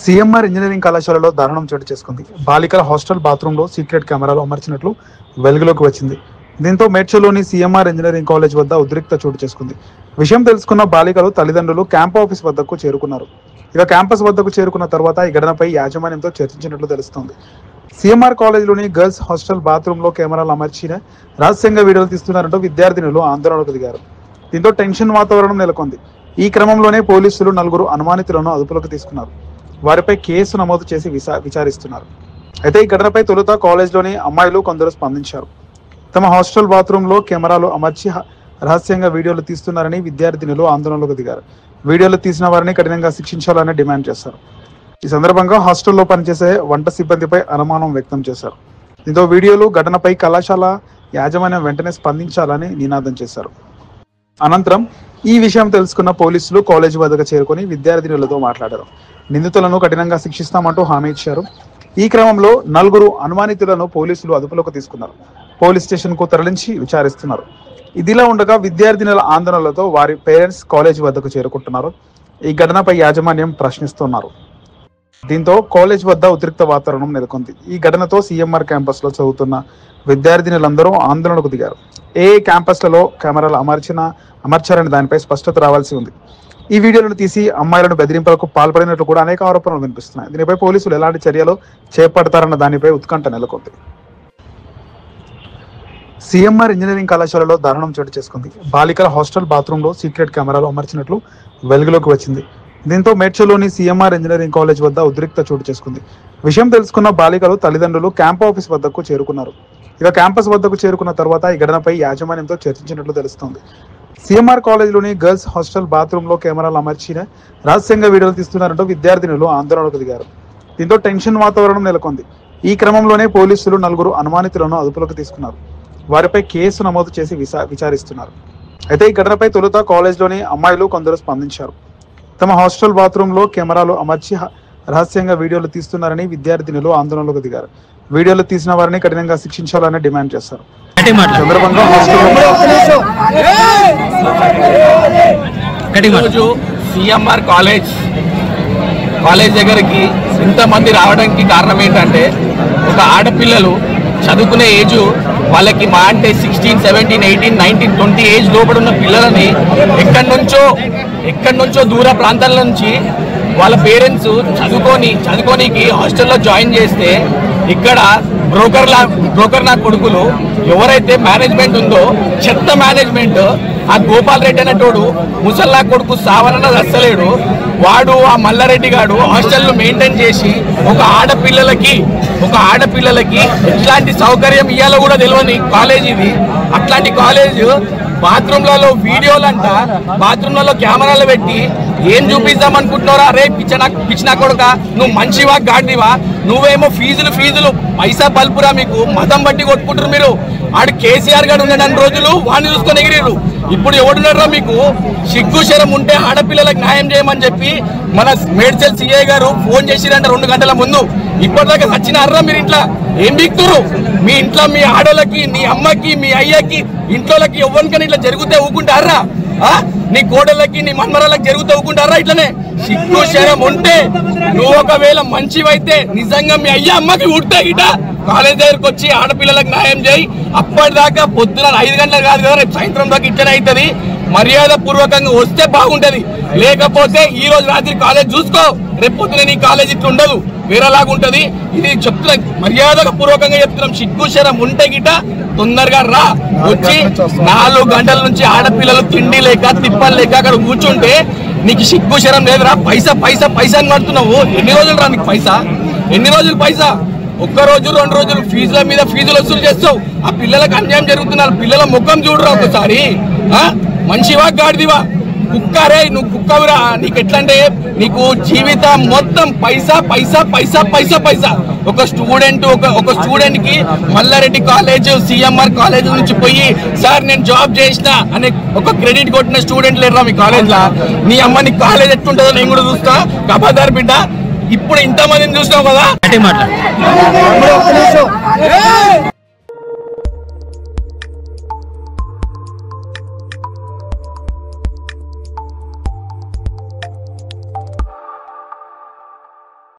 CMR engineering కళాశాలలో దారుణం చోటు చేసుకుంది. బాలికల హాస్టల్ బాత్రూంలో సీక్రెట్ కెమెరాలు అమర్చినట్లు వెలుగులోకి వచ్చింది. దీంతో మేడ్చల్లోని సీఎంఆర్ ఇంజనీరింగ్ కాలేజ్ వద్ద ఉద్రిక్త చోటు చేసుకుంది. విషయం తెలుసుకున్న బాలికలు తల్లిదండ్రులు క్యాంప్ ఆఫీస్ వద్దకు చేరుకున్నారు. ఇక క్యాంపస్ వద్దకు చేరుకున్న తర్వాత ఈ ఘటనపై యాజమాన్యంతో చర్చించినట్లు తెలుస్తోంది. సీఎంఆర్ కాలేజీలోని గర్ల్స్ హాస్టల్ బాత్రూంలో కెమెరాలు అమర్చిన రహస్యంగా వీడియోలు తీస్తున్నారంటూ విద్యార్థినులు ఆందోళనకు దిగారు. దీంతో టెన్షన్ వాతావరణం నెలకొంది. ఈ క్రమంలోనే పోలీసులు 4 అనుమానితులను అదుపులోకి తీసుకున్నారు. వారిపై కేసు నమోదు చేసి విచారిస్తున్నారు. అయితే ఈ ఘటనపై తొలుత కాలేజ్లోని అమ్మాయిలు కొందరు స్పందించారు. తమ హాస్టల్ బాత్రూంలో కెమెరాలు అమర్చి రహస్యంగా వీడియోలు తీస్తున్నారని విద్యార్థినులు ఆందోళనలోకి దిగారు. వీడియోలు తీసిన వారిని కఠినంగా శిక్షించాలని డిమాండ్ చేశారు. ఈ సందర్భంగా హాస్టల్లో పనిచేసే వంట సిబ్బందిపై అనుమానం వ్యక్తం చేశారు. దీంతో వీడియోలు ఘటనపై కళాశాల యాజమాన్యం వెంటనే స్పందించాలని నినాదం చేశారు. అనంతరం ఈ విషయం తెలుసుకున్న పోలీసులు కాలేజీ వద్దకు చేరుకొని విద్యార్థినులతో మాట్లాడారు. నిందితులను కఠినంగా శిక్షిస్తామంటూ హామీ ఇచ్చారు. ఈ క్రమంలో 4 అనుమానితులను పోలీసులు అదుపులోకి తీసుకున్నారు. పోలీస్ స్టేషన్ కు తరలించి విచారిస్తున్నారు. ఇదిలా ఉండగా విద్యార్థినుల ఆందోళనలతో వారి పేరెంట్స్ కాలేజీ వద్దకు చేరుకుంటున్నారు. ఈ ఘటనపై యాజమాన్యం ప్రశ్నిస్తున్నారు. దీంతో కాలేజ్ వద్ద ఉద్రిక్త వాతావరణం నెలకొంది. ఈ ఘటనతో సీఎంఆర్ క్యాంపస్ లో చదువుతున్న విద్యార్థినులందరూ ఆందోళనకు దిగారు. ఏ క్యాంపస్లలో కెమెరాలు అమర్చారని దానిపై స్పష్టత రావాల్సి ఉంది. ఈ వీడియోలను తీసి అమ్మాయిలను బెదిరింపులకు పాల్పడినట్లు కూడా అనేక ఆరోపణలు వినిపిస్తున్నాయి. దీనిపై పోలీసులు ఎలాంటి చర్యలు చేపడతారన్న దానిపై ఉత్కంఠ నెలకొంది. సీఎంఆర్ ఇంజనీరింగ్ కళాశాలలో దారుణం చోటు చేసుకుంది. బాలికల హాస్టల్ బాత్రూంలో సీక్రెట్ కెమెరాలు అమర్చినట్లు వెలుగులోకి వచ్చింది. దీంతో మేడ్చల్లోని సీఎంఆర్ ఇంజనీరింగ్ కాలేజ్ వద్ద ఉద్రిక్త చోటు చేసుకుంది. విషయం తెలుసుకున్న బాలికలు తల్లిదండ్రులు క్యాంప్ ఆఫీస్ వద్దకు చేరుకున్నారు. ఇక క్యాంపస్ వద్దకు చేరుకున్న తర్వాత ఈ ఘటనపై యాజమాన్యంతో చర్చించినట్లు తెలుస్తోంది. సీఎంఆర్ కాలేజీలోని గర్ల్స్ హాస్టల్ బాత్రూంలో కెమెరాలు అమర్చిన రహస్యంగా వీడియోలు తీస్తున్నారంటూ విద్యార్థినులు ఆందోళనకు దిగారు. దీంతో టెన్షన్ వాతావరణం నెలకొంది. ఈ క్రమంలోనే పోలీసులు 4 అనుమానితులను అదుపులోకి తీసుకున్నారు. వారిపై కేసు నమోదు చేసి విచారిస్తున్నారు. అయితే ఈ ఘటనపై తొలుత కాలేజ్లోని అమ్మాయిలు కొందరు స్పందించారు. తమ హాస్టల్ బాత్రూంలో కెమెరాలు అమర్చి రహస్యంగా వీడియోలు తీస్తున్నారని విద్యార్థినులు ఆందోళనలోకి దిగారు. వీడియోలు తీసిన వారిని కఠినంగా శిక్షించాలని డిమాండ్ చేశారు. సందర్భంగా సీఎంఆర్ కాలేజ్ దగ్గరికి ఇంతమంది రావడానికి కారణం ఏంటంటే, ఒక ఆడపిల్లలు చదువుకునే ఏజ్ వాళ్ళకి మా అంటే 16, 17, 18, 19, 20 ఏజ్ లోపల ఉన్న పిల్లలని ఎక్కడి నుంచో దూర ప్రాంతాల నుంచి వాళ్ళ పేరెంట్స్ చదువుకోనికి హాస్టల్లో జాయిన్ చేస్తే, ఇక్కడ బ్రోకర్ నా కొడుకులు ఎవరైతే మేనేజ్మెంట్ ఉందో, చెత్త మేనేజ్మెంట్, ఆ గోపాల్ రెడ్డి అనేటోడు ముసల్లా కొడుకు సావనన్నది అస్సలేడు. వాడు ఆ మల్లారెడ్డి గాడు హాస్టల్ను మెయింటైన్ చేసి ఒక ఆడపిల్లలకి ఎట్లాంటి సౌకర్యం ఇవ్వాలో కూడా తెలియని కాలేజ్ ఇది. అట్లాంటి కాలేజ్ బాత్రూమ్లలో వీడియోలంట, బాత్రూమ్లలో కెమెరాలు పెట్టి ఏం చూపిద్దాం అనుకుంటున్నారా? రే పిచ్చినా కొడుక, నువ్వు మంచివా గాడివా? నువ్వేమో ఫీజులు పైసా బల్పురా, మీకు మతం బట్టి కొట్టుకుంటారు మీరు. ఆడు కేసీఆర్ గారు ఉండడానికి రోజులు వాడిని చూసుకొని ఎగిరిరు. ఇప్పుడు ఎవడున్నారా? మీకు సిగ్గు శరం ఉంటే ఆడపిల్లలకు న్యాయం చేయమని చెప్పి మన మేడ్చల్ సిఐ గారు ఫోన్ చేసిరంట 2 గంటల ముందు. ఇప్పటిదాకా వచ్చినారా మీరు? ఇంట్లో ఏం బిక్తురు? మీ ఇంట్లో మీ ఆడోళ్ళకి, నీ అమ్మకి, మీ అయ్యకి, ఇంట్లోకి ఎవరికైనా ఇట్లా జరిగితే ఊకుంటారా? నీ కోడళ్ళకి, నీ మన్మరాలకు జరుగుతూ ఊకుంటారా? ఇట్లనే సిగ్గు శరం ఉంటే నువ్వు ఒకవేళ మంచివైతే నిజంగా మీ అమ్మకి ఉడితే ఇట కాలేజ్ దగ్గరకు వచ్చి ఆడపిల్లలకు న్యాయం చేయి. అప్పటిదాకా పొద్దున 5 గంటలకు కాదు కదా, రేపు సాయంత్రం దాకా ఇట్లనే అవుతుంది. మర్యాద పూర్వకంగా వస్తే బాగుంటది. లేకపోతే ఈ రోజు రాత్రి కాలేజ్ చూసుకో, రేపు పొద్దున నీ కాలేజ్ ఇట్లా ఉండదు, వేరేలాగా ఉంటది. ఇది చెప్తున్నా, మర్యాద పూర్వకంగా చెప్తున్నాం. సిగ్గు శరం ఉంటే గిట తొందరగా రా. వచ్చి 4 గంటల నుంచి ఆడపిల్లలు తిండి లేక తిప్పలు లేక అక్కడ కూర్చుంటే నీకు సిగ్గు శరం లేదురా? పైసా అని పడుతున్నావు. ఎన్ని రోజులు రా నీకు పైసా? ఎన్ని రోజులు పైసా? 1 రోజు 2 రోజులు ఫీజుల మీద ఫీజులు వసూలు చేస్తావు. ఆ పిల్లలకు అన్యాయం జరుగుతున్నారు. పిల్లల ముఖం చూడరా ఒకసారి. మంచివా గాడిదివా? కుక్కరే నువ్వు, కుక్కవురా. నీకు ఎట్లంటే నీకు జీవితం మొత్తం పైసా. ఒక స్టూడెంట్ కి మల్లారెడ్డి కాలేజ్, సీఎంఆర్ కాలేజ్ నుంచి పోయి సార్ నేను జాబ్ చేసిన అనే ఒక క్రెడిట్ కొట్టిన స్టూడెంట్ లేరా మీ కాలేజ్ లా? నీ అమ్మ నీ కాలేజ్ ఎట్టుంటుందో నేను కూడా చూస్తా. కబాదార్ బిడ్డ, ఇప్పుడు ఇంతమందిని చూసినావు కదా.